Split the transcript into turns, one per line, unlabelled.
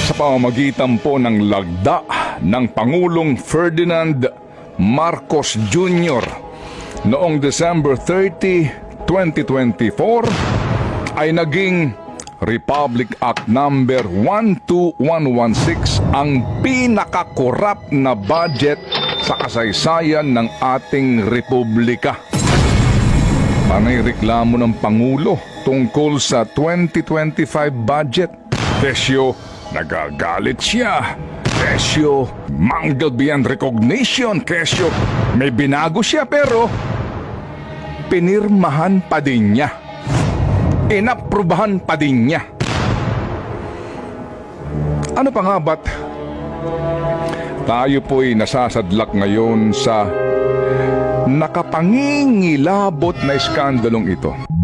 Sa pamamagitan po ng lagda ng Pangulong Ferdinand Marcos Jr. noong December 30, 2024 ay naging Republic Act number 12116 ang pinakakorap na budget sa kasaysayan ng ating republika. Panay reklamo ng Pangulo tungkol sa 2025 budget. Kesyo, nagagalit siya. Kesyo, mangled beyond recognition. Kesyo, may binago siya pero pinirmahan pa din niya. Inaprubahan pa din niya. Ano pa nga ba't tayo po'y nasasadlak ngayon sa nakapangingilabot na iskandalong ito?